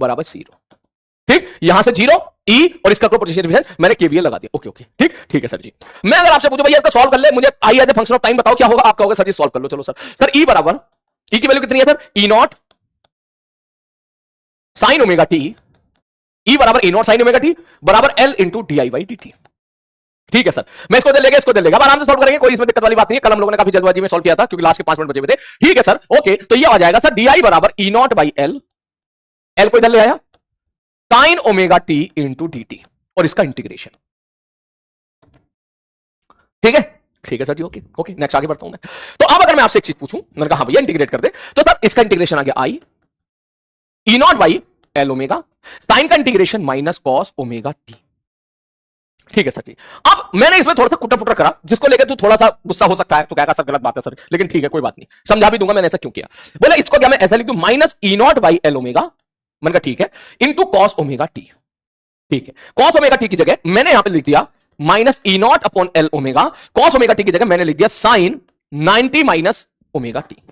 बराबर 0। ठीक, यहां से 0 E और इसका पोटेंशियल डिफरेंस मैंने केवीएल लगा दिया। ओके ओके, ठीक है सर जी। मैं अगर आपसे पूछूं भैया इसका सॉल्व कर ले, मुझे I as a function of time बताओ क्या होगा, आप कहोगे सर जी सॉल्व कर लो। चलो सर E बराबर, E की वैल्यू कितनी है sir, E not sine omega T, E बराबर E not sine omega T बराबर L इंटू DI/dt। ठीक है सर, मैं इसको दे लेगा, इसको दे लेगा, आराम से सॉल्व करेंगे, कोई इसमें दिक्कत वाली बात नहीं है। कल हम लोगों ने काफी जल्दबाजी में सॉल्व किया था क्योंकि लास्ट के 5 मिनट बचे हुए थे। ठीक है सर, ओके, तो ये आ जाएगा सर DI बराबर E not by L, L को इधर ले आया, sign omega T into dt और इसका इंटीग्रेशन। ठीक है सर जी, ओके ओके, नेक्स्ट आगे बढ़ता हूं मैं। तो अब अगर मैं आपसे एक चीज पूछूं, मैंने कहा हाँ भैया इंटीग्रेट कर दे, तो सर इसका इंटीग्रेशन आ गया I E not by L omega, sine का integration minus cos omega T. ठीक है सर जी। अब मैंने इसमें थोड़ा सा कुटर पुटर करा, जिसको लेकर तू थोड़ा सा गुस्सा हो सकता है, तो कहेगा सर गलत बात है सर, लेकिन ठीक है कोई बात नहीं, समझा भी दूंगा मैंने ऐसा क्यों किया। बोले इसको क्या मैं ऐसा लिख दूं, minus E not by L omega, मैंने कहा ठीक है, इंटू कॉस ओमेगा टी। ठीक है, कॉस ओमेगा टी की जगह मैंने यहां पे लिख दिया minus E not upon L omega, cos omega T की जगह मैंने लिख दिया साइन 90 माइनस ओमेगा टी।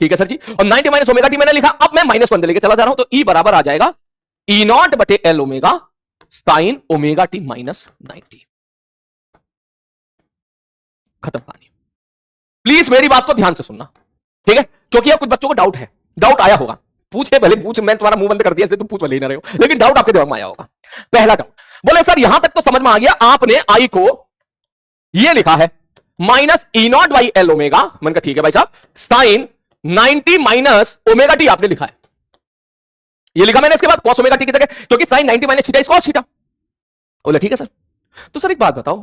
ठीक है सर जी, और 90 माइनस ओमेगा टी मैंने लिखा, अब मैं माइनस को अंदर लेके चला जा रहा हूं, तो E बराबर आ जाएगा E नॉट बटे L omega sine omega T minus 90। खत्म कहानी। प्लीज मेरी बात को ध्यान से सुनना, ठीक है, क्योंकि अब कुछ बच्चों को डाउट है, डाउट आया होगा, पूछे भले पूछ, मैं तुम्हारा मुंह बंद कर दिया इसलिए तुम पूछ भले ही ना रहे हो, लेकिन डाउट आपके दिमाग में आया होगा। पहला डाउट, बोले सर यहां तक तो समझ में आ गया, आपने आई को ये लिखा है minus E not by L omega, मैंने कहा ठीक है भाई साहब, साइन 90 माइनस ओमेगा टी आपने लिखा है, ये लिखा मैंने, इसके बाद cos ओमेगा टी की जगह, क्योंकि sine 90 minus theta is cos theta. बोले ठीक है सर, तो सर एक बात बताओ,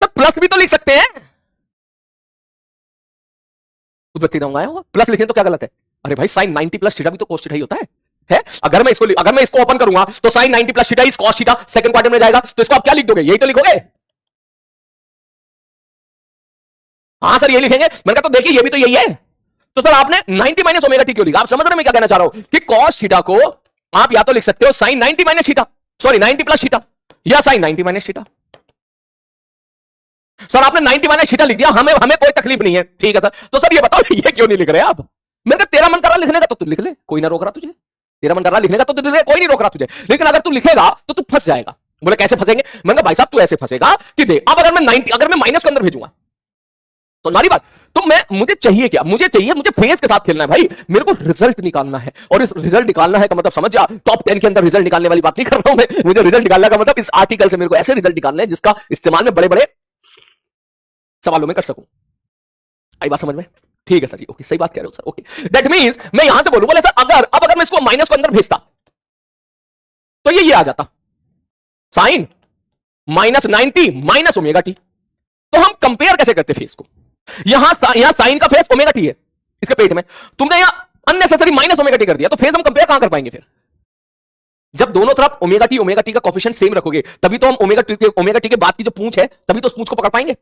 तब प्लस भी तो लिख सकते हैं, कुछ बच्चे आया होगा प्लस लिखें तो क्या गलत है, अरे भाई साइन 90 प्लस थीटा भी तो cos थीटा ही होता है? अगर मैं इसको ओपन करूंगा तो sine 90 plus theta is cos theta, second quadrant में जाएगा, तो इसको आप क्या लिख दोगे, यही तो लिखोगे। हाँ सर ये लिखेंगे, मैंने कहा तो देखिए ये भी तो यही है, तो सर आपने 90 माइनस ओमेगा टी क्यों लिखा, आप समझ रहे मैं क्या कहना चाह रहा हूं कि cos थीटा को आप या तो लिख सकते हो sine 90 minus theta, sorry 90 plus theta, या साइन 90 माइनस थीटा। सर आपने 90 माइनस थीटा लिख दिया, हमें कोई तकलीफ नहीं है, ठीक है सर, तो सर ये बताओ ये क्यों नहीं लिख रहे आप, मैंने कहा तेरा मन कर रहा लिखने का तो तू लिख ले, कोई ना रोक रहा तुझे, तेरा मन कर रहा लिखने का तो तू लिख ले, कोई नहीं रोक रहा तुझे, लेकिन अगर तू लिखेगा तो तू फंस जाएगा। बोले कैसे फंसेंगे, मैंने कहा भाई साहब तू ऐसे फंसेगा कि देख, अब अगर मैं माइनस के अंदर भेजूंगा तो नारी बात, तो मुझे चाहिए क्या, मुझे फेस के साथ खेलना है भाई, मेरे को रिजल्ट निकालना है, और इस रिजल्ट निकालना है का मतलब समझ जा, टॉप 10 के अंदर रिजल्ट निकालने वाली बात नहीं कर रहा हूं मैं, मुझे रिजल्ट निकालने का मतलब इस आर्टिकल से मेरे को ऐसे रिजल्ट निकालना है जिसका इस्तेमाल में बड़े बड़े सवालों में कर सकूं। आई बात समझ में, ठीक है सर जी, ओके सही बात कह रहे हो सर, ओके दैट मींस मैं यहां से बोलूं, बोले सर अगर मैं इसको माइनस को अंदर भेजता तो ये आ जाता sine minus 90 minus omega T, तो हम कंपेयर कैसे करते फेस को, यहां साइन का फेस ओमेगा टी है इसके पेट में, तुमने यहां अननेसेसरी माइनस ओमेगा टी कर दिया, तो फेस हम कंपेयर कहां कर पाएंगे फिर, जब दोनों तरफ ओमेगा टी का कोफिशिएंट सेम रखोगे तभी तो हम ओमेगा टी के बाद की जो पूंछ है तभी तो उस पूंछ को पकड़ पाएंगे।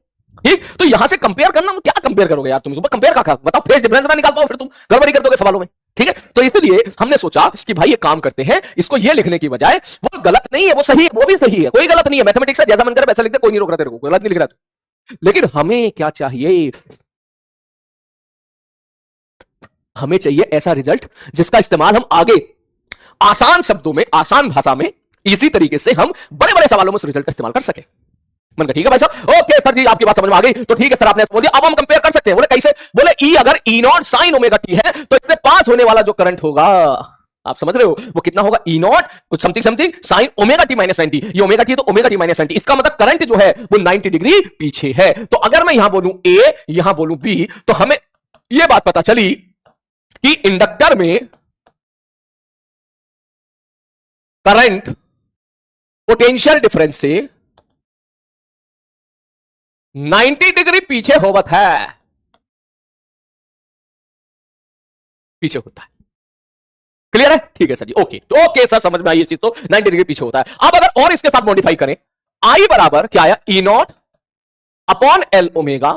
ठीक, तो यहां से कंपेयर करना, क्या कंपेयर करोगे यार तुम, कंपेयर का बताओ, फेस डिफरेंस ना निकाल पाओ फिर तुम गड़बड़ी कर दोगे सवालों में। ठीक है, तो इसलिए हमने सोचा कि भाई ये काम करते हैं, इसको ये लिखने की बजाय, वो गलत नहीं है, वो सही है, वो भी सही है, कोई गलत नहीं है, मैथमेटिक्स है, जैसा मन करे वैसा लिख दे, कोई नहीं रोक रहा तेरे को, गलत नहीं लिख रहा, लेकिन हमें क्या चाहिए, हमें चाहिए ऐसा रिजल्ट जिसका इस्तेमाल हम आगे आसान शब्दों में, आसान भाषा में, इसी तरीके से हम बड़े बड़े सवालों में उस रिजल्ट का इस्तेमाल कर सके। मन का ठीक है भाई साहब, ओके सर जी आपकी बात समझ में आ गई, तो ठीक है सर आपने बोल दिया, अब हम कंपेयर कर सकते हैं। बोले कैसे, बोले ई अगर ई नॉट साइन ओमेगा टी है तो इससे पास होने वाला जो करंट होगा, आप समझ रहे हो, वो कितना होगा, ई नॉट कुछ something sign omega T minus 90, ये ओमेगा टी तो ओमेगा टी माइनस 90, इसका मतलब करंट जो है वो 90 डिग्री पीछे है। तो अगर मैं यहां बोलूं ए, यहां बोलूं बी, तो हमें यह बात पता चली कि इंडक्टर में करंट पोटेंशियल डिफरेंस से 90 डिग्री पीछे होवत है, पीछे होता है, क्लियर है, ठीक है सर जी, ओके, तो ओके सर समझ में आई ये चीज, तो 90 डिग्री पीछे होता है। अब अगर और इसके साथ मॉडिफाई करें, आई बराबर क्या आया, E not upon L omega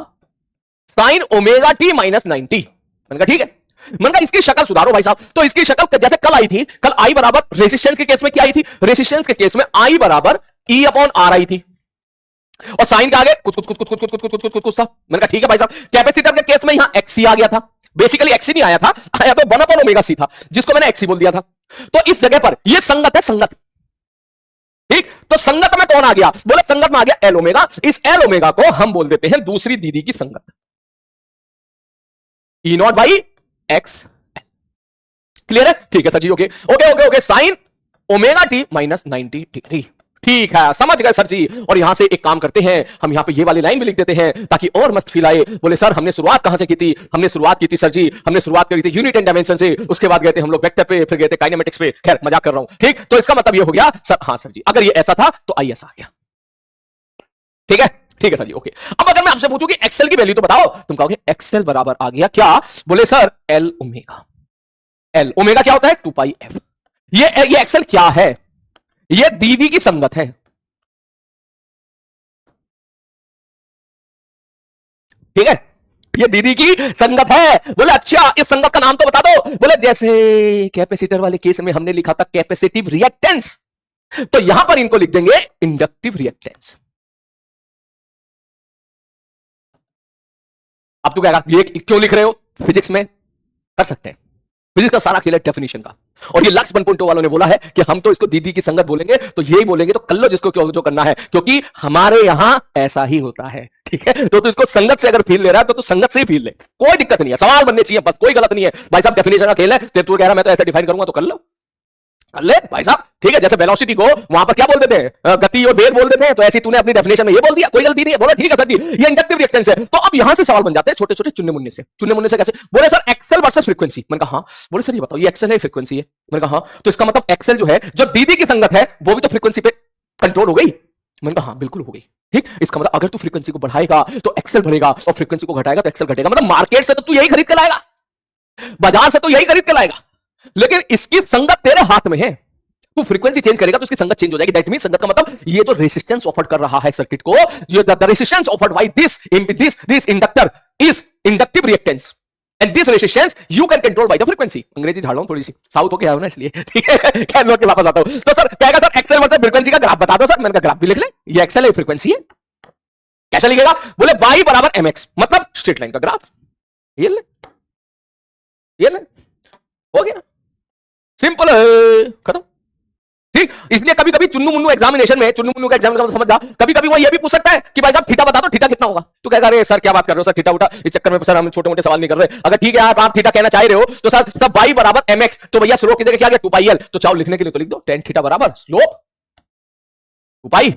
sine omega T minus 90, मैंने कहा ठीक है, मैंने कहा इसकी शक्ल सुधारो भाई साहब, तो इसकी शक्ल जैसे कल आई थी, कल आई बराबर रेजिस्टेंस के केस में क्या आई थी, रेजिस्टेंस के केस में आई बराबर ई अपॉन आर आई थी, और साइन के आगे कुछ था, मैंने कहा ठीक है भाई साहब, कैपेसिटर के केस में यहां एक्सी आ गया था, बेसिकली एक्स ही नहीं आया था, आया तो 1/ω c था, जिसको मैंने एक्स ही बोल दिया था। तो इस जगह पर ये संगत है, संगत, ठीक। तो संगत में कौन आ गया? बोले संगत में आ गया एल ओमेगा। इस एल ओमेगा को हम बोल देते हैं दूसरी दीदी की संगत, E not by X. Clear है? ठीक है सर जी, okay okay okay okay. Sine omega T minus 90 degree, ठीक है, समझ गए सर जी। और यहां से एक काम करते हैं, हम यहां पे ये वाली लाइन भी लिख देते हैं ताकि और मस्त फील आए। बोले सर हमने शुरुआत कहां से की थी? हमने शुरुआत की थी सर जी, हमने शुरुआत करी थी यूनिट एंड डायमेंशन से, उसके बाद गए थे हम लोग वेक्टर पे, फिर गए थे काइनेमेटिक्स पे। खैर मजाक कर रहा हूं, ठीक। तो इसका मतलब ये हो गया सर, हाँ सर जी, अगर ये ऐसा था तो आई ऐसा आ गया। ठीक है, ठीक है सर जी, ओके। अब अगर मैं आपसे पूछूं कि एक्सेल की वैल्यू तो बताओ, तुम कहोगे एक्सेल बराबर आ गया क्या? बोले sir L omega. L omega क्या होता है? 2 पाई एफ। ये एक्सेल क्या है? ये दीदी की संगत है, ठीक है, ये दीदी की संगत है। बोले अच्छा, इस संगत का नाम तो बता दो। बोले जैसे कैपेसिटर वाले केस में हमने लिखा था कैपेसिटिव रिएक्टेंस, तो यहां पर इनको लिख देंगे इंडक्टिव रिएक्टेंस। अब तू कहेगा ये क्यों लिख रहे हो? फिजिक्स में कर सकते हैं, फिजिक्स का सारा खेल है डेफिनेशन का। और ये लक्स 1.0 वालों ने बोला है कि हम तो इसको दीदी की संगत बोलेंगे, तो यही बोलेंगे, तो कर लो जिसको क्यों जो करना है, क्योंकि हमारे यहां ऐसा ही होता है, ठीक है। तो तू इसको संगत से अगर फील ले रहा है तो तू संगत से ही फील ले, कोई दिक्कत नहीं है, सवाल बनने चाहिए बस, कोई गलत नहीं है भाई साहब। डेफिनेशन का खेल है, तू कह रहा मैं तो ऐसे डिफाइन करूंगा, तो कर लो, कर ले भाई साहब, ठीक है। जैसे वेलोसिटी को वहां पर क्या बोल देते हैं? गति और वेग बोल देते हैं, तो ऐसे तूने अपनी डेफिनेशन में ये बोल दिया, कोई गलती नहीं है। बोला ठीक है सर जी, ये इंडक्टिव रिएक्टेंस है। तो अब यहां से सवाल बन जाते हैं छोटे छोटे चुन्ने मुन्ने से। चुन्ने मुन्ने से कैसे? बोले सर एक्सेल वर्सेस फ्रीक्वेंसी। मैंने कहा हाँ। बोले सर ये बताओ, ये एक्सेल है फ्रीक्वेंसी है? मैंने कहा हाँ। तो इसका मतलब एक्सेल जो है, जो दीदी की संगत है, वो भी तो फ्रीक्वेंसी पे कंट्रोल हो गई। मैंने कहा हाँ बिल्कुल हो गई, ठीक। इसका मतलब अगर तू फ्रीक्वेंसी को बढ़ाएगा तो एक्सेल बढ़ेगा, और फ्रीक्वेंसी को घटाएगा तो एक्सेल घटेगा। मतलब मार्केट से तो तू यही खरीद के लाएगा, बाजार से तो यही खरीद के लाएगा, लेकिन इसकी संगत तेरे हाथ में है। तू फ्रीक्वेंसी चेंज करेगा तो इसकी संगत चेंज हो जाएगी। दैट मींस संगत का मतलब ये जो रेजिस्टेंस ऑफर कर रहा है सर्किट को, जो the resistance offered by this inductor is inductive reactance, and this resistance you can control by the frequency. अंग्रेजी झाड़ रहा हूं थोड़ी सी, साउथ होके आया हूं ना इसलिए, ठीक है। खैर लौट के वापस आता हूं। तो सर कहेगा सर एक्सेल वर्सेस फ्रीक्वेंसी का ग्राफ बता दो सर। मैंने कहा ग्राफ भी लिख ले, ये एक्सेल है, फ्रीक्वेंसी है। कैसे लिखेगा? बोले y बराबर mx, मतलब स्ट्रेट लाइन का ग्राफ। ये ले, ये ले, हो गया, सिंपल है, खत्म, ठीक। इसलिए कभी कभी चुन्नू मुन्नू एग्जामिनेशन में, चुन्नू मुन्नू का एग्जाम का समझ जा, कभी कभी वो ये भी पूछ सकता है कि भाई साहब थीटा बता दो, थीटा कितना होगा? तू कहेगा अरे सर क्या बात कर रहे हो सर, थीटा उठा, इस चक्कर में सर हम छोटे मोटे सवाल नहीं कर रहे। अगर ठीक है आप थीटा कहना चाह रहे हो, तो सर सब y बराबर mx, तो भैया स्लोप की जगह क्या गया? 2 पाई l। तो चाहो लिखने के लिए तो लिख दो tan थीटा बराबर स्लोप 2 पाई।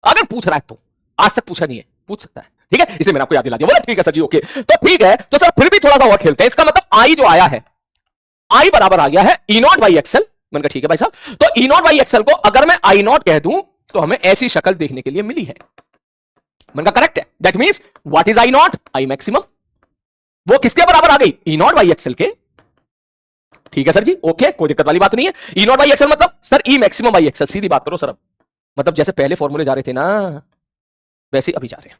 अगर पूछ रहा है तो, आज तक पूछा नहीं है, पूछ सकता है, ठीक है, इसलिए मैंने आपको याद दिला दिया। बोला ठीक है सर जी, ओके। तो ठीक है, तो सर फिर भी थोड़ा सा और खेलते हैं। इसका मतलब आई जो आया है, आई बराबर आ गया है ई नॉट बाई एक्सएल। मैंने कहा ठीक है भाई साहब, तो ई नॉट बाई एक्सएल को अगर मैं आई नॉट कह दूं तो हमें ऐसी शक्ल देखने के लिए मिली है। मैंने कहा करेक्ट है। That means what is I not? I maximum. वो किसके बराबर आ गई? ई नॉट बाई एक्सएल के। ठीक है सर जी, ओके, कोई दिक्कत वाली बात नहीं है। ई नॉट बाई एक्सएल मतलब sir E maximum by XL, सीधी बात करो सर। अब मतलब जैसे पहले फॉर्मूले जा रहे थे ना, वैसे अभी जा रहे हैं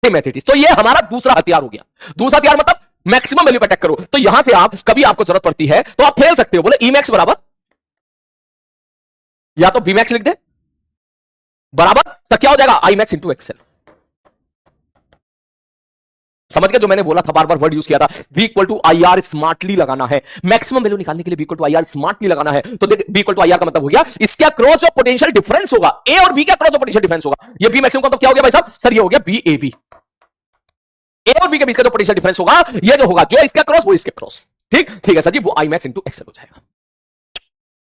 मैथमेटिक्स। तो ये हमारा दूसरा हथियार हो गया। दूसरा हथियार मतलब मैक्सिमम वैल्यू पे अटैक करो। तो यहां से आप कभी आपको जरूरत पड़ती है तो आप खेल सकते हो। बोले ई मैक्स बराबर, या तो बी मैक्स लिख दे, बराबर सर क्या हो जाएगा? I max into XL. समझ गए जो मैंने बोला था, बार बार वर्ड यूज किया था, v equal to I R smartly लगाना है। मैक्सिमम वैल्यू निकालने के लिए v equal to I R smartly लगाना है। तो देख v equal to I R का मतलब हो गया इसका क्रॉस जो पोटेंशियल डिफरेंस होगा, a और b का क्रॉस जो पोटेंशियल डिफरेंस होगा, ये b मैक्सिमम का मतलब क्या हो गया भाई साहब? सर ये हो गया b a b। a और b के बीच का जो पोटेंशियल डिफरेंस होगा, ये जो होगा, जो इसका क्रॉस वो इसके क्रॉस, ठीक, ठीक है सर जी, वो आई मैक्स इंटू एक्सएल हो जाएगा।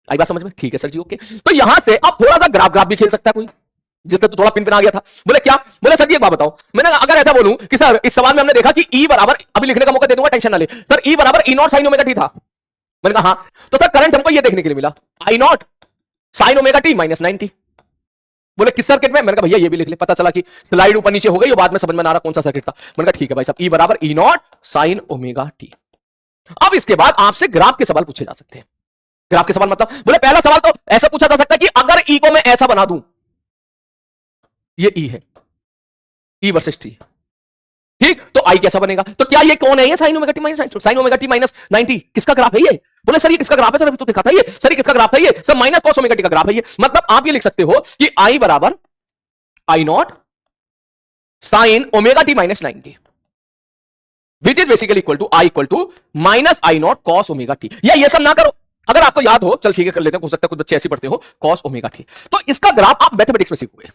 आई बात समझ में? ठीक है सर जी, ओके। तो यहां से अब थोड़ा सा ग्राफ भी खेल सकता है कोई, जिससे तो थोड़ा पिन पिन आ गया था। बोले क्या? बोले सर जी एक बात बताओ, मैंने अगर ऐसा बोलूं कि सर इस सवाल में हमने देखा कि ई बराबर, अभी लिखने का मौका दे दूंगा, टेंशन ना ले, सर ई बराबर ई नॉट साइन ओमेगा टी था। मैंने कहा हाँ। तो सर करंट हमको ये देखने के लिए मिला, I not sine omega T minus 90। बोले किस सर्किट में? मैंने कहा भैया ये भी लिख ले। पता चला कि स्लाइड ऊपर नीचे हो गई, बाद में समझ में आ रहा कौन सा सर्किट था। मैंने कहा ठीक है भाई साहब, ई बराबर ई नॉट साइन ओमेगा टी। अब इसके बाद आपसे ग्राफ के सवाल पूछे जा सकते हैं। ग्राफ के सवाल मतलब, बोले पहला सवाल तो ऐसा पूछा जा सकता है कि अगर ई को मैं ऐसा बना दूं, ये ई है, ई वर्सेस टी, ठीक, तो आई कैसा बनेगा? तो क्या ये कौन है? ये sign omega T minus sign omega T minus 90। किसका ग्राफ है ये? बोले सर ये किसका ग्राफ है? सर अभी तो दिखा था ये। सर ये किसका ग्राफ है? ये sir minus cos omega T का ग्राफ है ये। मतलब आप ये लिख सकते हो कि आई बराबर I not sine omega T minus 90 which is basically equal to minus I not cos omega T. या ये सब ना करो, अगर आपको याद हो, चल ठीक है कर लेते हैं, हो सकता है कुछ बच्चे ऐसे पढ़ते हो कॉस ओमेगा टी। तो इसका ग्राफ आप मैथमेटिक्स में सीखोगे,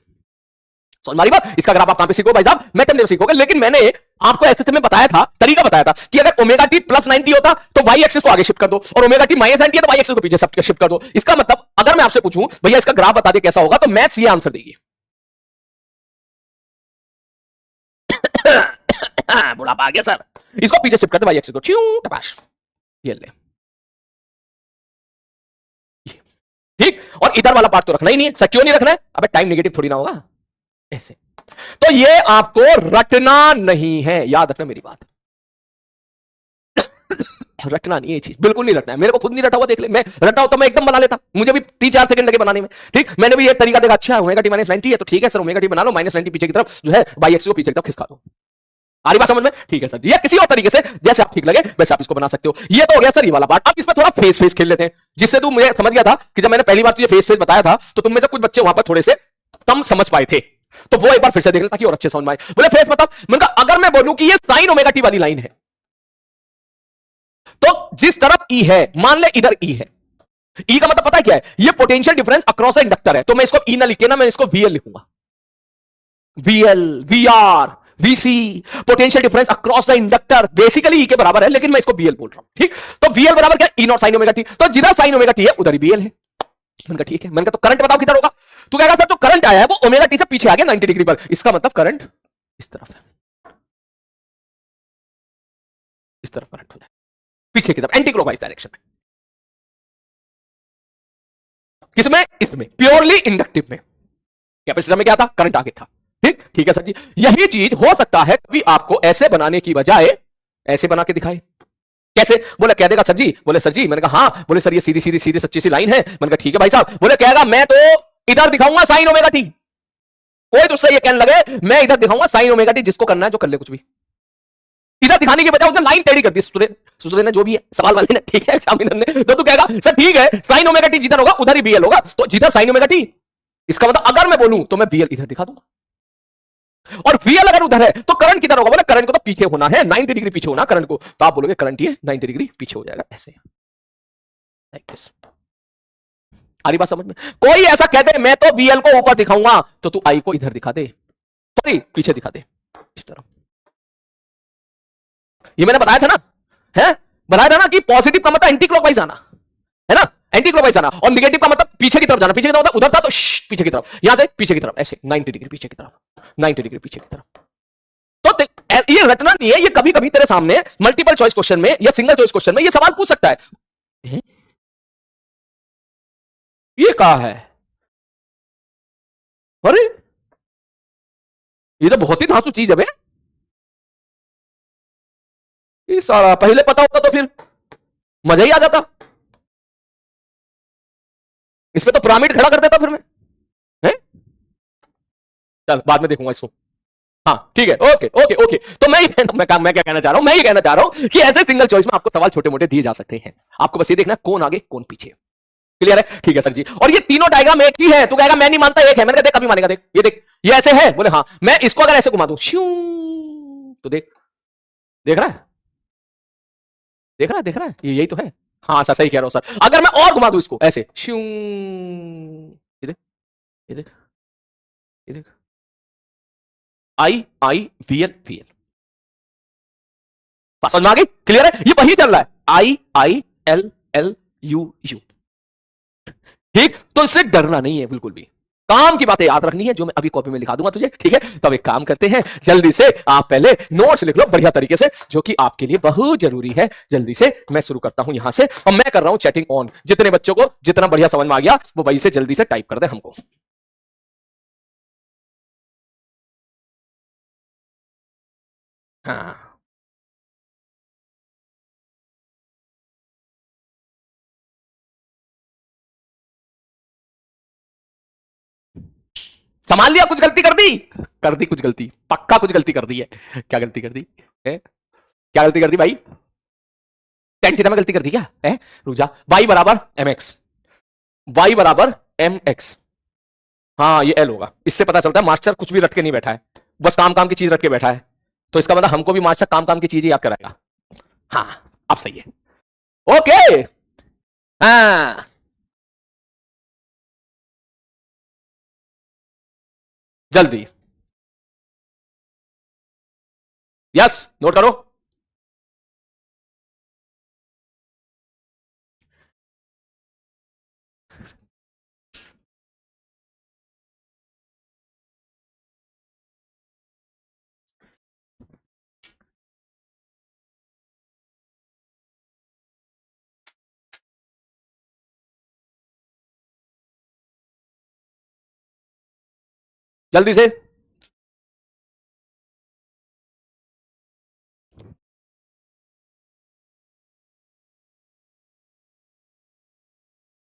समझ मारी बात। इसका ग्राफ आप कहां पे सीखोगे भाई साहब? मैथमेटिक्स में सीखोगे। लेकिन मैंने आपको ऐसे में बताया था, तरीका बताया था कि अगर ओमेगा टी प्लस 90 होता तो वाई एक्सिस को आगे शिफ्ट कर दो, और ओमेगा टी माइनस 90 है तो वाई एक्सिस को पीछे शिफ्ट कर दो। इसका मतलब अगर मैं आपसे पूछूं भैया इसका ग्राफ बता दे कैसा होगा, तो मैथ्स ये आंसर देगी। बुढ़ापा आ गया सर, इसको पीछे शिफ्ट कर दो वाई एक्सिस को, च्यू टपाश, ये ले, ठीक। और इधर वाला पार्ट तो रखना ही नहीं है सर। क्यों नहीं रखना है? अबे टाइम नेगेटिव थोड़ी ना होगा ऐसे। तो ये आपको रटना नहीं है, याद रखना मेरी बात। रटना नहीं, ये चीज बिल्कुल नहीं रटना है। मेरे को खुद नहीं रटा हुआ, देख ले। मैं रटा होता मैं एकदम बना लेता, मुझे भी 3-4 सेकंड लगे बनाने में, ठीक। मैंने भी ये तरीका देखा, अच्छा ओमेगा टी माइनस 90 है तो ठीक है सर, ओमेगा टी बना लो, माइनस 90 पीछे की तरफ जो है वाई एक्सिस को पीछे की तरफ खिसका दो। आ रही बात समझ में? ठीक है सर, ये किसी और तरीके से जैसे आप ठीक लगे वैसे आप इसको बना सकते हो। ये तो हो गया सर ये वाला पार्ट। अब इसमें थोड़ा फेस फेस खेल लेते हैं, जिससे तू मुझे समझ गया था कि जब मैंने पहली बार तुझे फेस फेस बताया था तो तुम में से कुछ बच्चे वहां पर थोड़े से कम समझ पाए थे, तो वो एक बार फिर से देख ले ताकि और अच्छे समझ में आए। बोले फेस बताओ, मैंने कहा अगर मैं बोलूं कि ये साइन ओमेगा टी वाली लाइन है, तो जिस तरफ ई है, मान ले इधर ई है, ई का मतलब पता है क्या है? ये potential difference across the inductor है। तो मैं इसको ई ना लिख के ना, मैं इसको वीएल लिखूंगा, VL, VR, VC, potential difference across the inductor. Basically E के बराबर है, लेकिन मैं इसको बीएल बोल रहा हूं, ठीक। तो बीएल बराबर क्या? ई नॉट साइन ओमेगा टी। तो जिधर साइन ओमेगा टी है उधर ही बीएल है। मैंने कहा ठीक है। मैंने कहा तो करंट बताओ किधर होगा? तू कहेगा सर जो करंट आया है वो ओमेगा टी से पीछे आ गया 90 डिग्री पर, इसका मतलब करंट इस तरफ है, इस तरफ करंट हो जाए पीछे की तरफ, एंटी क्लॉकवाइज डायरेक्शन में। किसमें? इसमें प्योरली इंडक्टिव में। कैपेसिटर में क्या था? करंट आगे था, ठीक। ठीक है सर जी, यही चीज हो सकता है कभी आपको ऐसे बनाने की बजाय ऐसे बना के दिखाए। कैसे? बोले कह देगा सर जी, बोले सर जी, मैंने कहा हाँ, बोले सर ये सीधी सीधी सीधी सच्ची सी लाइन है। मैंने कहा ठीक है भाई साहब। बोले कहेगा मैं तो इधर दिखाऊंगा साइन ओमेगा टी। कोई तुझसे ये कहने लगे मैं इधर दिखाऊंगा साइन ओमेगा टी, जिसको करना है जो कर ले, कुछ भी। इधर दिखाने की बजाय उसने लाइन टेढ़ी कर दी सुसुरे ने, जो भी है सवाल वाले ने, ठीक है, एग्जामिनर ने। तो तू कहेगा सर ठीक है, साइन ओमेगा टी जिधर होगा उधर ही बीएल होगा, तो जिधर साइन ओमेगा टी, इसका मतलब अगर मैं बोलूं तो मैं बीएल इधर दिखा दूंगा, और वीएल अगर उधर है तो करंट किधर होगा? बोले करंट को तो पीछे होना है, 90 डिग्री पीछे होना करंट को। तो आप बोलोगे करंट ये 90 डिग्री पीछे हो जाएगा, ऐसे लाइक दिस। आ रही बात समझ में? कोई ऐसा कह दे मैं तो बीएल को ऊपर दिखाऊंगा, तो तू आई को इधर दिखा दे, सॉरी पीछे दिखा दे, इस तरह। ये मैंने बताया था ना, है बताया था ना कि पॉजिटिव का मतलब एंटी क्लॉकवाइज आना है ना, एंटी क्लॉकवाइज आना, और नेगेटिव का मतलब पीछे की तरफ जाना। पीछे की तरफ उधर था तो पीछे की तरफ, यहां से पीछे की तरफ, ऐसे 90 डिग्री पीछे की तरफ, 90 डिग्री पीछे की तरफ। तो ये रटना नहीं है, ये कभी कभी तेरे सामने मल्टीपल चॉइस क्वेश्चन में या सिंगल चॉइस क्वेश्चन में ये सवाल पूछ सकता है। ये कहा है, अरे ये तो बहुत ही धांसू चीज है बे। ये सारा पहले पता होता तो फिर मजा ही आ जाता, इस पे तो पिरामिड खड़ा कर देता फिर मैं, है? चल बाद में देखूंगा इसको। हाँ ठीक है, ओके ओके ओके। तो मैं क्या कहना चाह रहा हूं, मैं ये कहना चाह रहा हूं कि ऐसे सिंगल चॉइस में आपको सवाल छोटे मोटे दिए जा सकते हैं, आपको बस ये देखना कौन आगे कौन पीछे। क्लियर है? ठीक है सर जी। और ये तीनों डायग्राम एक ही है। तू कहेगा मैं नहीं मानता एक है। मैंने कहा देख कभी मानेगा, देख ये देख ये ऐसे है। बोले हाँ, मैं इसको अगर ऐसे घुमा दूं तो देख, देख रहा है, देख रहा है, देख रहा है, ये यही तो है। हाँ सर सही कह रहा हूं सर। अगर मैं और घुमा दूं इसको ऐसे, ये देख, ये देख, ये देख, आई आई वीएल वीएल, समझ में आ गई? क्लियर है? ये वही चल रहा है, I I L L U U, ठीक। तो इससे डरना नहीं है बिल्कुल भी, काम की बातें याद रखनी है जो मैं अभी कॉपी में लिखा दूंगा तुझे, ठीक है। तो अब एक काम करते हैं, जल्दी से आप पहले नोट्स लिख लो बढ़िया तरीके से, जो कि आपके लिए बहुत जरूरी है। जल्दी से मैं शुरू करता हूं यहां से, और मैं कर रहा हूं चैटिंग ऑन। जितने बच्चों को जितना बढ़िया समझ में आ गया वो वही से जल्दी से टाइप कर दे हमको। हाँ संभाल लिया? कुछ गलती कर दी कुछ गलती, पक्का कुछ गलती कर दी है। क्या गलती कर दी है? क्या गलती कर दी भाई? टेन थीटा में गलती कर दी क्या है? रुक जा। वाई बराबर एम एक्स, वाई बराबर एम एक्स, हाँ ये एल होगा, इससे पता चलता है मास्टर कुछ भी रट के नहीं बैठा है, बस काम काम की चीज रट के बैठा है। तो इसका मतलब हमको भी मास्टर काम काम की चीज ही याद कराएगा। हाँ अब सही है। ओके। हाँ जल्दी। यस नोट करो। जल्दी से।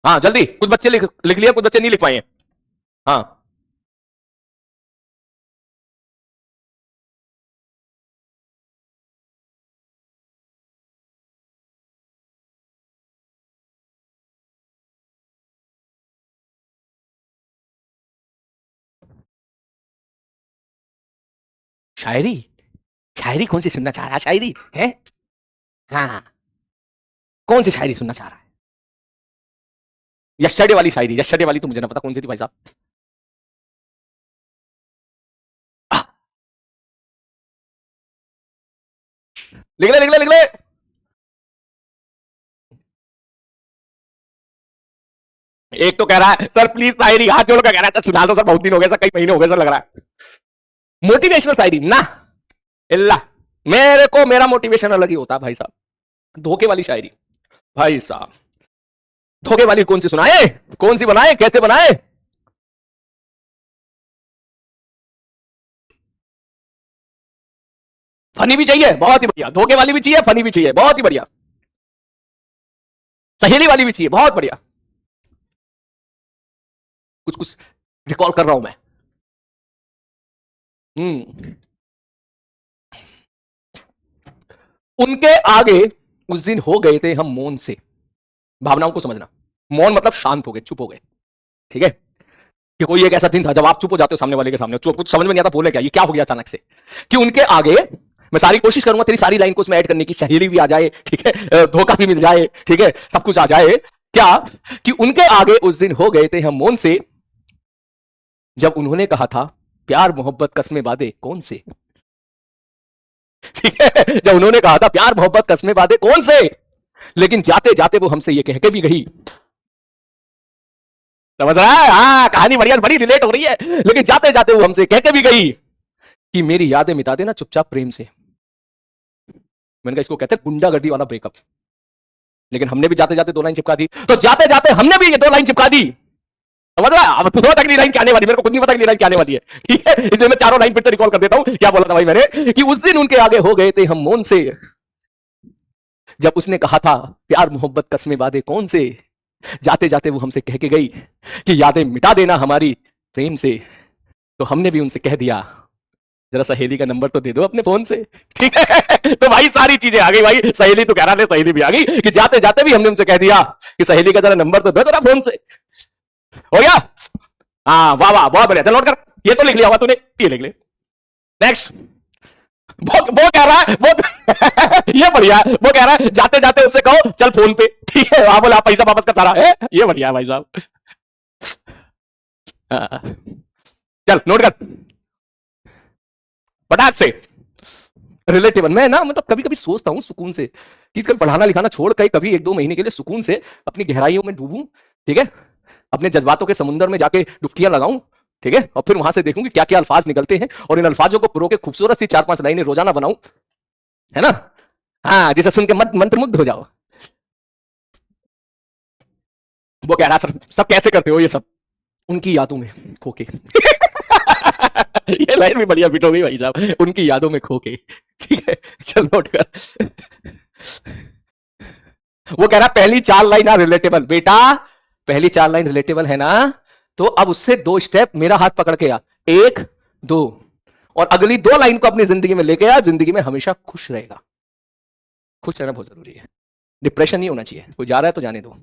हाँ जल्दी, कुछ बच्चे लिख लिख लिया, कुछ बच्चे नहीं लिख पाए हैं। हाँ शायरी, शायरी कौन सी सुनना चाह रहा है, शायरी है? हाँ कौन सी शायरी सुनना चाह रहा है? यस्टरडे वाली शायरी, यस्टरडे वाली तो मुझे ना पता कौन सी थी भाई साहब। आह, लिख ले लिख ले लिख ले। एक तो कह रहा है सर प्लीज शायरी, हाथ जोड़ कर कह रहा है सुना दो सर, बहुत दिन हो गए सर, कई महीने हो गए सर लग रहा है। मोटिवेशनल शायरी ना, इल्ला, मेरे को मेरा मोटिवेशन अलग ही होता है भाई साहब। धोखे वाली शायरी भाई साहब, धोखे वाली कौन सी सुनाए, कौन सी बनाए, कैसे बनाए? फनी भी चाहिए, बहुत ही बढ़िया, धोखे वाली भी चाहिए, फनी भी चाहिए, बहुत ही बढ़िया, सहेली वाली भी चाहिए, बहुत बढ़िया। कुछ कुछ रिकॉल कर रहा हूं मैं। हम्म। उनके आगे उस दिन हो गए थे हम मौन से, भावनाओं को समझना। मौन मतलब शांत हो गए, चुप हो गए, ठीक है? कि कोई एक ऐसा दिन था जब आप चुप हो जाते हो सामने वाले के सामने, चुप, कुछ समझ में नहीं आता बोले क्या, ये क्या हो गया अचानक से। कि उनके आगे, मैं सारी कोशिश करूंगा तेरी सारी लाइन को उसमें ऐड करने की, सहेली भी आ जाए, ठीक है, धोखा भी मिल जाए, ठीक है, सब कुछ आ जाए। क्या कि उनके आगे उस दिन हो गए थे हम मौन से, जब उन्होंने कहा था प्यार मोहब्बत कस्में वादे कौन से। ठीक है, जब उन्होंने कहा था प्यार मोहब्बत कस्में वादे कौन से, लेकिन जाते जाते वो हमसे ये कह के भी गई, समझ रहा है? हाँ कहानी बढ़िया, बड़ी रिलेट हो रही है, लेकिन जाते जाते वो हमसे कह के भी गई कि मेरी यादें मिटा देना चुपचाप प्रेम से। मैंने कहा इसको कहते हैं गुंडागर्दी वाला ब्रेकअप। लेकिन हमने भी जाते जाते दो लाइन चिपका दी, तो जाते जाते हमने भी ये दो लाइन चिपका दी, समझ रहा है? अब तुझे पता अगली लाइन क्या आने वाली, मेरे को खुद नहीं पता अगली लाइन क्या आने वाली है, ठीक है? इसलिए मैं चारों लाइन फिर से रिकॉल कर देता हूं। क्या बोला था भाई मैंने, कि उस दिन उनके आगे हो गए थे हम मौन से, जब उसने कहा था प्यार मोहब्बत कस्में वादे कौन से, जाते जाते वो हमसे कह के गई कि यादें मिटा देना हमारी प्रेम से। तो हमने भी उनसे कह दिया जरा सहेली का नंबर तो दे दो अपने फोन से, ठीक है? तो भाई सारी चीजें आ गई भाई, सहेली तो कह रहा है, सहेली भी आ गई कि जाते जाते भी हमने उनसे कह दिया कि सहेली का जरा नंबर तो दो जरा फोन से। हो गया? हाँ वाह वाह, बहुत बढ़िया, चल नोट कर, ये तो लिख लिया होगा तूने, ये लिख ले। नेक्स्ट। वो कह रहा है वो ये बढ़िया है, वो कह रहा है जाते जाते उससे कहो चल फोन पे, ठीक है? वहां बोला पैसा वापस का सारा है, ये बढ़िया है भाई साहब। हाँ, चल नोट कर फटाक से। रिलेटेबल मैं ना, मतलब कभी कभी सोचता हूँ सुकून से कि कभी पढ़ाना लिखाना छोड़ के कभी एक दो महीने के लिए सुकून से अपनी गहराइयों में डूबूं, ठीक है? अपने जज्बातों के समुंदर में जाके डुबकियां लगाऊं, ठीक है? और फिर वहां से देखूं कि क्या क्या अल्फाज निकलते हैं, और इन अल्फाजों को पुरो के खूबसूरत सी 4-5 लाइनें रोजाना बनाऊं, है ना? हाँ जिसे सुन के मंत्रमुग्ध हो जाओ। वो कह रहा सर सब कैसे करते हो ये सब? उनकी यादों में खो के। ये लाइन भी बढ़िया फिट हो गई भाई साहब, उनकी यादों में खो के, ठीक है? चल नोट कर। वो कह रहा पहली 4 लाइन ना रिलेटेबल, बेटा पहली 4 लाइन रिलेटेबल है ना, तो अब उससे 2 स्टेप मेरा हाथ पकड़ के आ, 1 2, और अगली 2 लाइन को अपनी जिंदगी में लेके आ, जिंदगी में हमेशा खुश रहेगा। खुश रहना बहुत जरूरी है, डिप्रेशन नहीं होना चाहिए, कोई जा रहा है तो जाने दो।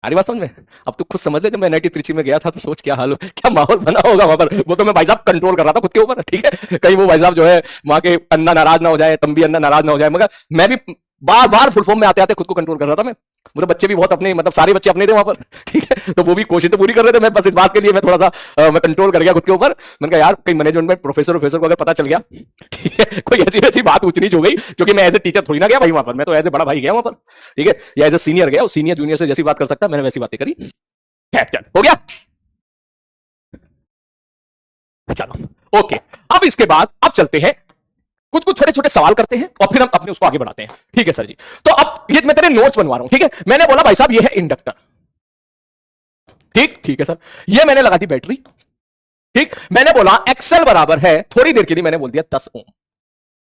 सारी बात समझ में। अब तू खुद समझ ले, जब मैं एनआईटी त्रिची में गया था तो सोच क्या हाल, क्या माहौल बना होगा वहां पर। वो तो मैं भाई साहब कंट्रोल कर रहा था खुद के ऊपर, ठीक है, कहीं वो भाई साहब जो है वहां के अन्ना नाराज ना हो जाए, तंबी अन्ना नाराज ना हो जाए, मगर मैं भी बार बार फुल फॉर्म में आते आते खुद को कंट्रोल कर रहा था मैं। मुझे बच्चे भी बहुत अपने, मतलब सारे बच्चे अपने थे वहां पर, ठीक है, तो वो भी कोशिश तो पूरी कर रहे थे। मैं बस इस बात के लिए मैं थोड़ा सा मैं कंट्रोल कर गया खुद के ऊपर। मैंने कहा यार कहीं मैनेजमेंट में प्रोफेसर को अगर पता चल गया, ठीक है, कोई ऐसी वैसी बात ऊंच नीच हो गई, क्योंकि मैं एज ए टीचर थोड़ी ना गया भाई वहां पर, मैं तो एज ए बड़ा भाई गया वहां पर, ठीक है, या एज ए सीनियर गया। सीनियर जूनियर से जैसी बात कर सकता, मैंने वैसी बातें करी। चल हो गया, चलो ओके। अब इसके बाद अब चलते हैं, कुछ कुछ छोटे छोटे सवाल करते हैं और फिर हम अपने उसको आगे बढ़ाते हैं, ठीक है सर जी। तो अब ये मैं तेरे नोट्स बनवा रहा हूं, ठीक है। मैंने बोला भाई साहब ये है इंडक्टर, ठीक ठीक है सर। ये मैंने लगा दी बैटरी, ठीक। मैंने बोला एक्सएल बराबर है, थोड़ी देर के लिए मैंने बोल दिया 10 ओम,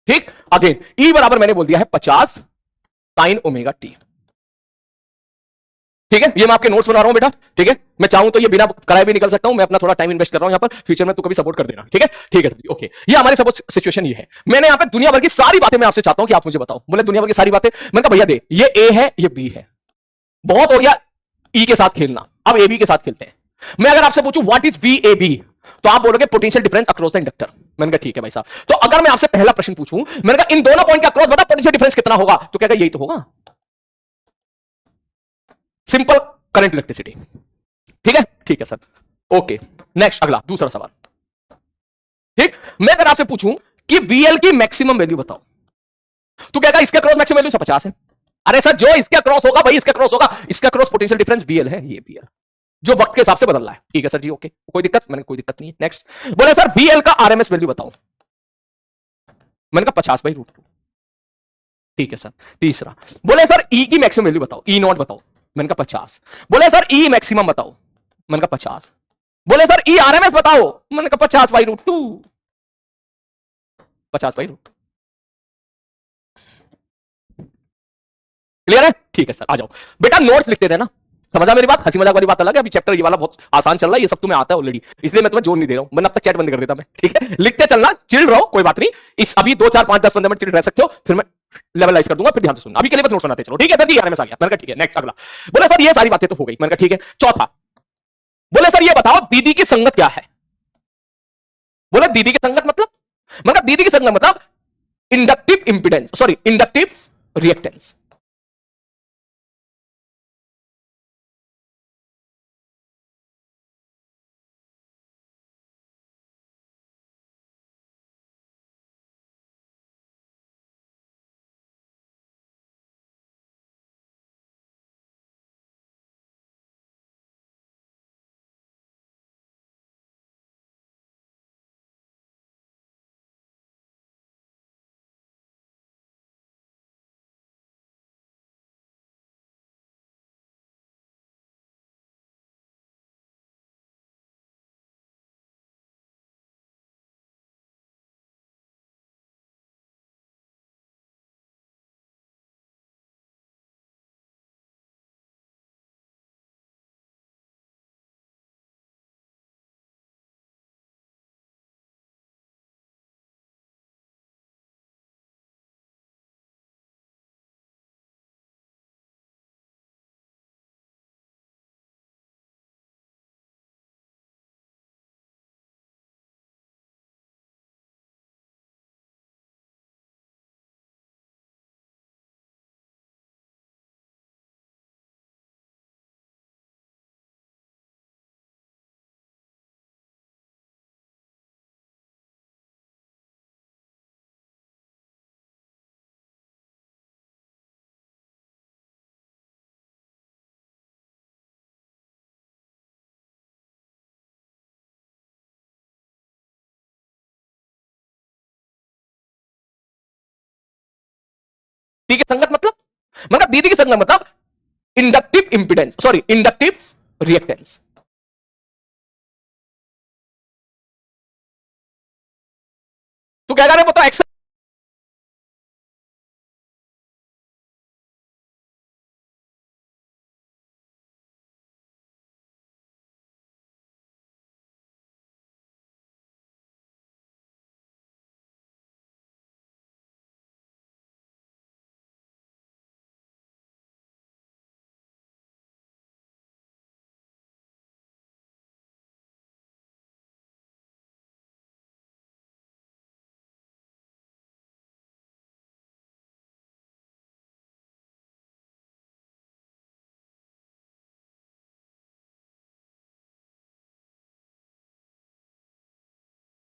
ठीक। अगेन ई बराबर मैंने बोल दिया है 50 साइन ओमेगा टी, ठीक है। ये मैं आपके नोट्स बना रहा हूं बेटा, ठीक है। मैं चाहूं तो ये बिना कराए भी निकल सकता हूं, मैं अपना थोड़ा टाइम इन्वेस्ट कर रहा हूं यहां पर, फ्यूचर में तो कभी सपोर्ट कर देना, ठीक है, ठीक है सर, ओके। ये हमारे सपोज सिचुएशन ये है। मैंने यहां पे दुनिया भर की सारी बातें मैं आपसे चाहता हूं कि आप मुझे बताओ। बोले दुनिया भर की सारी बातें, मैंने कहा भैया दे, ये ए है ये बी है, बहुत हो गया ई के साथ खेलना, अब ए बी के साथ खेलते हैं। मैं अगर आपसे पूछूं what is B A B, तो आप बोलोगे potential difference across the inductor. मैंने कहा ठीक है भाई साहब। तो अगर मैं आपसे पहला प्रश्न पूछूं, मैंने कहा इन दोनों पॉइंट के अक्रॉस बता पोटेंशियल डिफरेंस कितना होगा, तो क्या यही तो होगा, सिंपल करंट इलेक्ट्रिसिटी, ठीक है सर, ओके। नेक्स्ट अगला दूसरा सवाल, ठीक। मैं अगर आपसे पूछूं कि वीएल की मैक्सिमम वैल्यू बताओ, तो क्या इसके क्रॉस मैक्सिमम वैल्यू 50 है। अरे सर जो इसके क्रॉस होगा भाई इसके क्रॉस होगा, इसका क्रॉस पोटेंशियल डिफरेंस बीएल है, ये बीएल जो वक्त के हिसाब से बदल रहा है, ठीक है सर जी, ओके, कोई दिक्कत, मैंने कोई दिक्कत नहीं है। नेक्स्ट बोले सर बीएल का आरएमएस वैल्यू बताओ, मैंने कहा 50/√2, ठीक है सर। तीसरा बोले सर ई की मैक्सिमम वैल्यू बताओ, ई नॉट बताओ, मैंने कहा 50। बोले सर ई मैक्सिमम बताओ, मैंने कहा 50। बोले सर ई आरएमएस बताओ, मैंने कहा 50/√2, 50/√2, क्लियर है, ठीक है सर। आ जाओ बेटा, नोट्स लिखते थे ना, समझा मेरी बात। हंसी मजाक वाली बात अलग है, अभी चैप्टर ये वाला बहुत आसान चल रहा है, ये सब तुम्हें आता है ऑलरेडी, इसलिए मैं तुम्हें जोर नहीं दे रहा हूं, वरना अब तक चैट बंद कर देता मैं, ठीक है। लिखते चलना, चिल रहो, कोई बात नहीं, इस अभी 2 4 5 10 15 मिनट चिल रह सकते हो, फिर मैं लेवलाइज कर दूंगा, फिर ध्यान से सुनना। अभी के लिए बस नोट्स बनाते चलो, ठीक है सर जी, आरएमएस आ गया, मैंने कहा ठीक है। नेक्स्ट अगला बोले सर ये सारी बातें तो हो गई, मैंने कहा ठीक है। चौथा बोले सर ये बताओ दीदी की संगत क्या है। बोले दीदी की संगत मतलब, मैंने कहा दीदी की संगत मतलब inductive impedance, sorry inductive reactance. दीदी की संगत मतलब दीदी की संगत मतलब inductive impedance, sorry inductive reactance. तू क्या कह रहे, वो तो एक्सेल